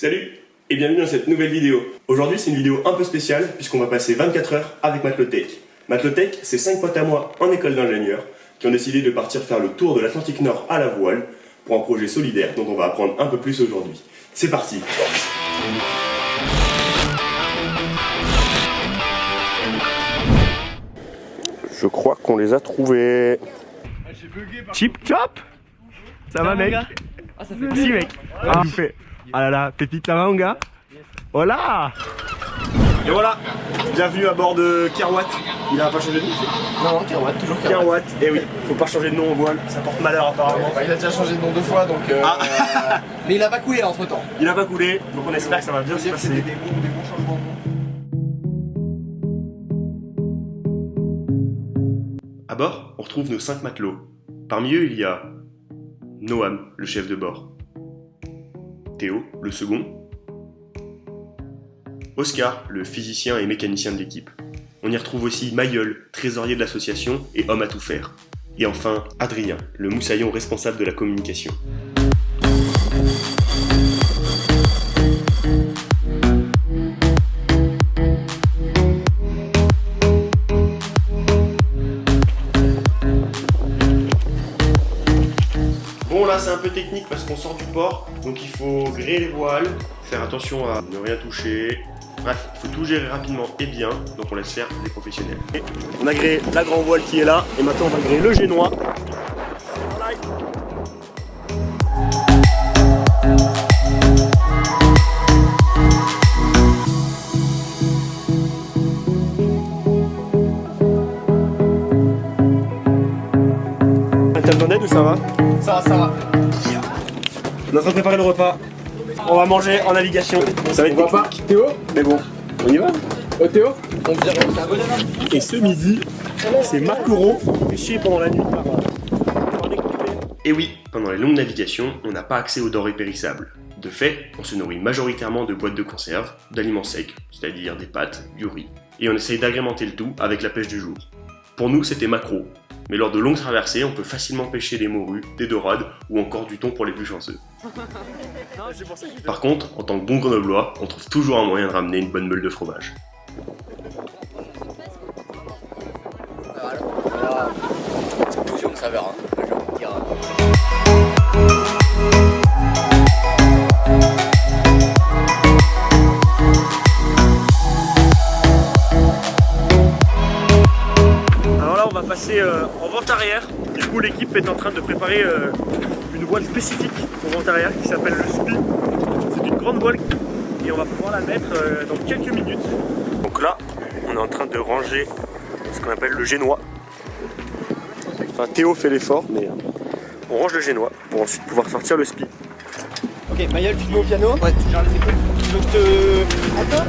Salut et bienvenue dans cette nouvelle vidéo. Aujourd'hui c'est une vidéo un peu spéciale puisqu'on va passer 24 heures avec Matelottech. Matelottech, c'est 5 potes à moi en école d'ingénieur qui ont décidé de partir faire le tour de l'Atlantique Nord à la voile pour un projet solidaire dont on va apprendre un peu plus aujourd'hui. C'est parti. Je crois qu'on les a trouvés. Chip chop. Ça va mec? Ah, ça fait Si mec. Ah, fait. Ah là là, pépite, ça va mon gars? Voilà. Et voilà, bienvenue à bord de Kerwatt. Il a pas changé de nom? Non, Kerwatt, toujours Kerwatt, et oui, faut pas changer de nom en voile, ça porte malheur apparemment. Bah, il a déjà changé de nom 2 fois donc. Mais il a pas coulé entre temps. Il a pas coulé, donc on espère que ça va bien se passer. Des bons changements. À bord, on retrouve nos 5 matelots. Parmi eux, il y a Noam, le chef de bord, Théo, le second, Oscar, le physicien et mécanicien de l'équipe. On y retrouve aussi Mayol, trésorier de l'association et homme à tout faire. Et enfin, Adrien, le moussaillon responsable de la communication. Bon là c'est un peu technique parce qu'on sort du port, donc il faut gréer les voiles, faire attention à ne rien toucher. Bref, il faut tout gérer rapidement et bien, donc on laisse faire les professionnels. Et on a gréé la grande voile qui est là, et maintenant on va gréer le génois. T'as besoin d'aide ou ça va? Ça va. On est en train de préparer le repas. On va manger en navigation. Ça va être pas. technique. Théo? Mais bon, on y va. Théo? On vient un bonhomme. Et ce midi, c'est maquereau pêché pendant la nuit par Et oui, pendant les longues navigations, on n'a pas accès aux denrées périssables. De fait, on se nourrit majoritairement de boîtes de conserve, d'aliments secs, c'est-à-dire des pâtes, du riz. Et on essaye d'agrémenter le tout avec la pêche du jour. Pour nous, c'était maquereau. Mais lors de longues traversées, on peut facilement pêcher des morues, des dorades ou encore du thon pour les plus chanceux. Par contre, en tant que bon grenoblois, on trouve toujours un moyen de ramener une bonne meule de fromage. C'est toujours une saveur, hein. Je vais vous dire. Alors là, on va passer en vente arrière. Du coup, l'équipe est en train de préparer une voile spécifique pour vente arrière qui s'appelle le SPI. C'est une grande voile et on va pouvoir la mettre dans quelques minutes. Donc là, on est en train de ranger ce qu'on appelle le génois. Enfin, Théo fait l'effort, mais on range le génois pour ensuite pouvoir sortir le SPI. Ok, Mayol, tu te mets au piano? Ouais, tu gères les écoutes. Tu veux que te. Attends.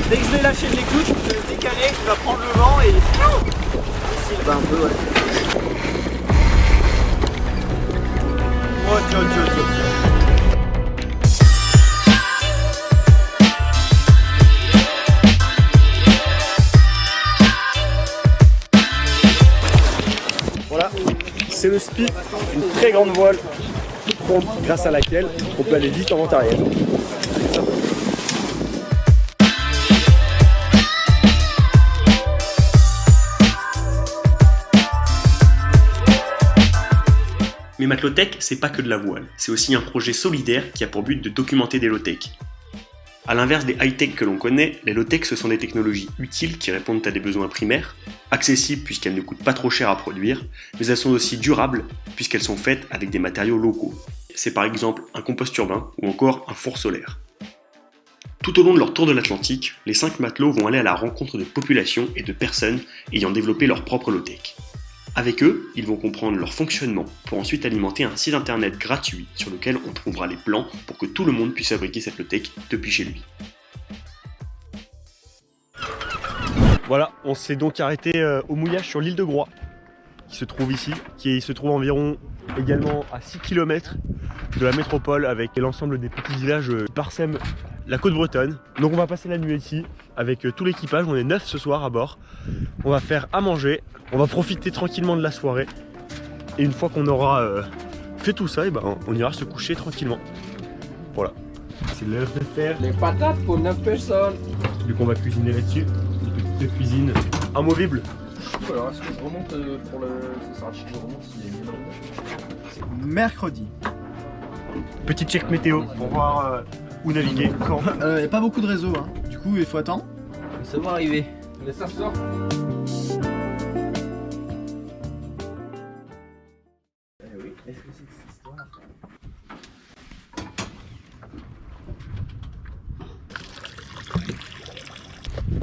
Dès que je vais lâcher de l'écoute, je vais le décaler, il va prendre le vent et... Bah un peu ouais. Oh tio. Voilà, c'est le SPI, une très grande voile toute ronde grâce à laquelle on peut aller vite en vente arrière. Mais Matelottech, c'est pas que de la voile, c'est aussi un projet solidaire qui a pour but de documenter des low-tech. A l'inverse des high-tech que l'on connaît, les low-tech ce sont des technologies utiles qui répondent à des besoins primaires, accessibles puisqu'elles ne coûtent pas trop cher à produire, mais elles sont aussi durables puisqu'elles sont faites avec des matériaux locaux. C'est par exemple un compost urbain ou encore un four solaire. Tout au long de leur tour de l'Atlantique, les 5 matelots vont aller à la rencontre de populations et de personnes ayant développé leur propre low-tech. Avec eux, ils vont comprendre leur fonctionnement pour ensuite alimenter un site internet gratuit sur lequel on trouvera les plans pour que tout le monde puisse fabriquer cette low-tech depuis chez lui. Voilà, on s'est donc arrêté au mouillage sur l'île de Groix. qui se trouve ici, qui se trouve environ également à 6 km de la métropole avec l'ensemble des petits villages qui parsèment la côte bretonne. Donc on va passer la nuit ici avec tout l'équipage, on est 9 ce soir à bord. On va faire à manger, on va profiter tranquillement de la soirée et une fois qu'on aura fait tout ça, et ben, on ira se coucher tranquillement. Voilà, c'est l'heure de faire les patates pour 9 personnes. Du coup on va cuisiner là-dessus, une petite cuisine amovible. Alors est-ce que je remonte pour le... Ça sera chic, je remonte s'il y a une énorme. Mercredi. Petit check météo pour voir où naviguer, quand. Il n'y a pas beaucoup de réseau, hein. Du coup il faut attendre. Ça va arriver. Mais ça sort.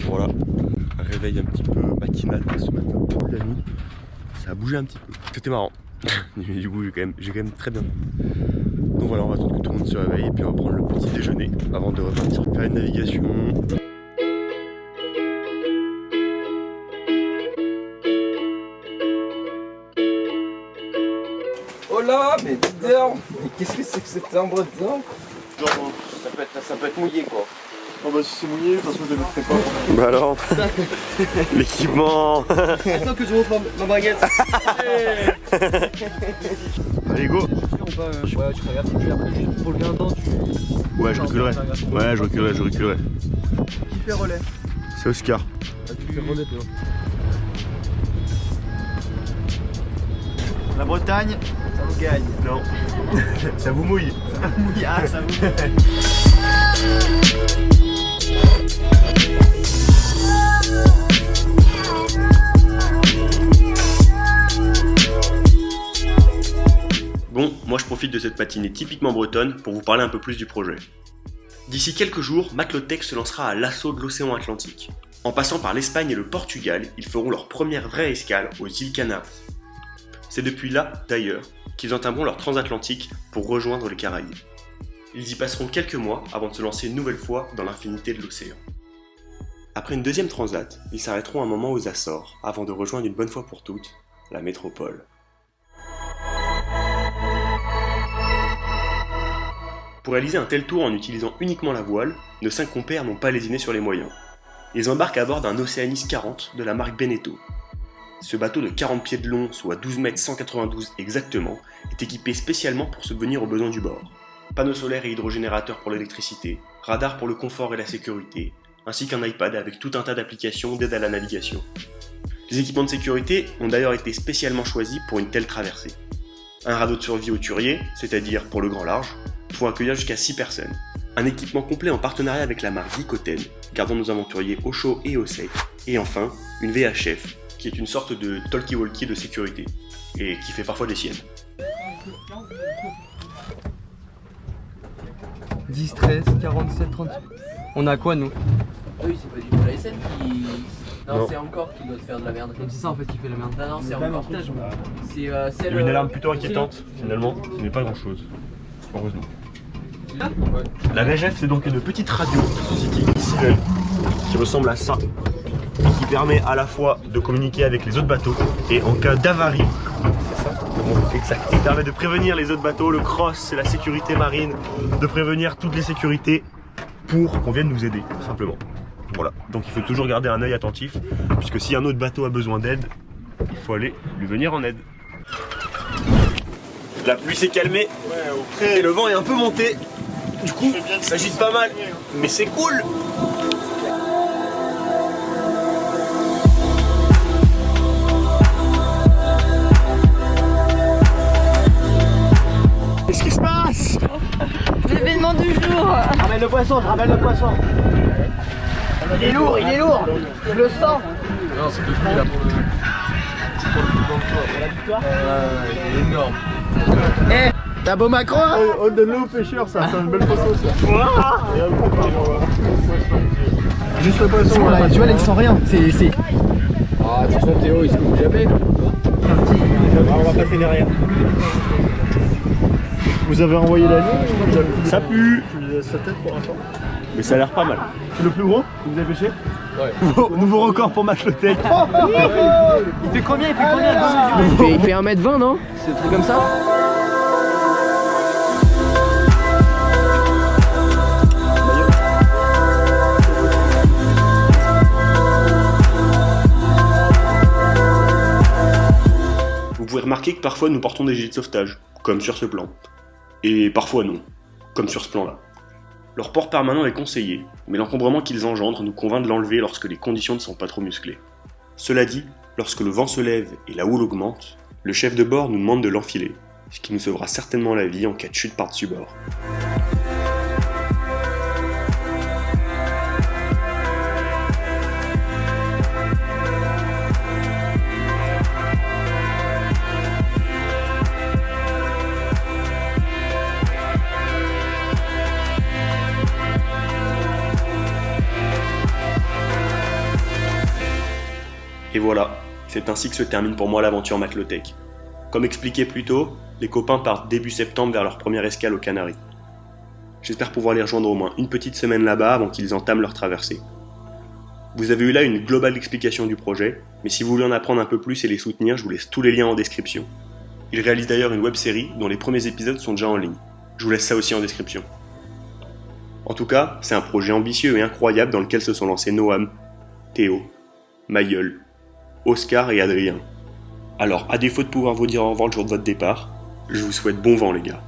Voilà, un réveil un petit peu matinal ce matin pour la nuit. Ça a bougé un petit peu. C'était marrant. Mais du coup j'ai quand même très bien dormi. Donc voilà, on va attendre que tout le monde se réveille et puis on va prendre le petit déjeuner avant de repartir faire une navigation. Oh là, mais dedans. Mais qu'est-ce que c'est que cet arbre dedans? Genre, ça peut être mouillé quoi. Oh bah si c'est mouillé, de toute façon je le mettrai pas. Bah alors, l'équipement. Attends que je monte ma baguette. Allez go. Ouais, tu regardes et puis après juste pour le guindant tu... Ouais je reculerai. Ouais je reculerai. Qui fait relais? C'est Oscar. Tu fais relais toi. La Bretagne, ça vous gagne. Non. Ça vous mouille. Ça vous mouille, ah ça vous mouille. Bon, moi je profite de cette matinée typiquement bretonne pour vous parler un peu plus du projet. D'ici quelques jours, Maclotech se lancera à l'assaut de l'océan Atlantique. En passant par l'Espagne et le Portugal, ils feront leur première vraie escale aux îles Canaries. C'est depuis là, d'ailleurs, qu'ils entameront leur transatlantique pour rejoindre les Caraïbes. Ils y passeront quelques mois avant de se lancer une nouvelle fois dans l'infinité de l'océan. Après une deuxième transat, ils s'arrêteront un moment aux Açores avant de rejoindre une bonne fois pour toutes la métropole. Pour réaliser un tel tour en utilisant uniquement la voile, nos 5 compères n'ont pas lésiné sur les moyens. Ils embarquent à bord d'un Oceanis 40 de la marque Beneteau. Ce bateau de 40 pieds de long, soit 12 mètres 192 exactement, est équipé spécialement pour subvenir aux besoins du bord. Panneaux solaires et hydrogénérateurs pour l'électricité, radar pour le confort et la sécurité, ainsi qu'un iPad avec tout un tas d'applications d'aide à la navigation. Les équipements de sécurité ont d'ailleurs été spécialement choisis pour une telle traversée. Un radeau de survie hauturier, c'est-à-dire pour le grand large, pour accueillir jusqu'à 6 personnes. Un équipement complet en partenariat avec la marque Gicoten, gardant nos aventuriers au chaud et au sec. Et enfin, une VHF, qui est une sorte de talkie-walkie de sécurité, et qui fait parfois des siennes. 10, 13, 47, 38. On a quoi nous? Oui, c'est pas du tout la SN qui... Non, Non. c'est encore qui doit te faire de la merde. Donc c'est ça en fait qui fait la merde. Non, c'est encore. C'est Il y a une alarme plutôt inquiétante, finalement, ce n'est pas grand chose. Heureusement. La VHF, c'est donc une petite radio Society Civil qui ressemble à ça, qui permet à la fois de communiquer avec les autres bateaux et en cas d'avarie, c'est ça le mot exact, il permet de prévenir les autres bateaux, le cross, c'est la sécurité marine, de prévenir toutes les sécurités pour qu'on vienne nous aider, tout simplement. Voilà, donc il faut toujours garder un œil attentif, puisque si un autre bateau a besoin d'aide, il faut aller lui venir en aide. La pluie s'est calmée, et le vent est un peu monté, du coup ça gîte pas mal, mais c'est cool. Qu'est-ce qui se passe? L'événement du jour. Ramène le poisson, je ramène le poisson. Il est lourd, je le sens. Non, c'est depuis là pour le il est énorme. Eh, t'as beau Macron? On donne l'eau aux pêcheurs, ça fait une belle photo ça. Juste le poisson là, tu vois là ils sont rien. C'est... Ah, attention Théo, il se coupe jamais. On va passer derrière. Vous avez envoyé la ligne? Ça pue, Sa tête pour l'instant. mais ça a l'air pas mal. C'est le plus gros que vous avez pêché? Nouveau record pour Machlotech. Il fait combien? Il fait 1m20, non? C'est un truc comme ça? Vous pouvez remarquer que parfois nous portons des gilets de sauvetage, comme sur ce plan. Et parfois non, comme sur ce plan-là. Leur port permanent est conseillé, mais l'encombrement qu'ils engendrent nous convainc de l'enlever lorsque les conditions ne sont pas trop musclées. Cela dit, lorsque le vent se lève et la houle augmente, le chef de bord nous demande de l'enfiler, ce qui nous sauvera certainement la vie en cas de chute par-dessus bord. Et voilà, c'est ainsi que se termine pour moi l'aventure Machlotech. Comme expliqué plus tôt, les copains partent début septembre vers leur première escale aux Canaries. J'espère pouvoir les rejoindre au moins une petite semaine là-bas avant qu'ils entament leur traversée. Vous avez eu là une globale explication du projet, mais si vous voulez en apprendre un peu plus et les soutenir, je vous laisse tous les liens en description. Ils réalisent d'ailleurs une web-série dont les premiers épisodes sont déjà en ligne. Je vous laisse ça aussi en description. En tout cas, c'est un projet ambitieux et incroyable dans lequel se sont lancés Noam, Théo, Mayol, Oscar et Adrien. Alors, à défaut de pouvoir vous dire au revoir le jour de votre départ, je vous souhaite bon vent les gars.